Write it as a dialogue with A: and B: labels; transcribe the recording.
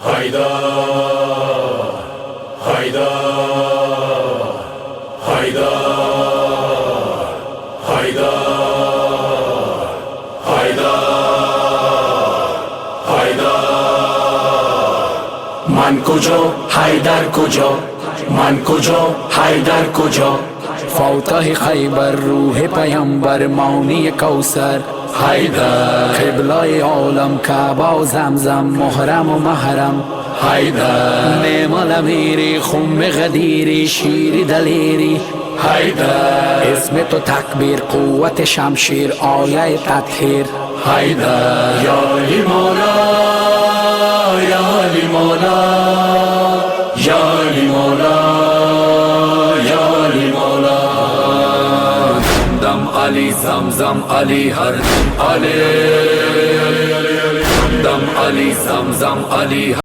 A: حیدر حیدر حیدر حیدر حیدر حیدر من کجا حیدر کجا من کجا حیدر کجا
B: فاتح خیبر روح پیامبر مانی کوثر
A: حیدر
B: قبلای عالم کعبه و زمزم محرم و محرم
A: حیدر
B: نعم الامیری خم غدیری شیر دلیری
A: حیدر
B: اسم تو تکبیر قوت شمشیر آیه تطهیر
A: حیدر یا علی مولا یا علی مولا یا علی مولا یا علی مولا دم علی زمزم علی هر دم علی دم علی زمزم علی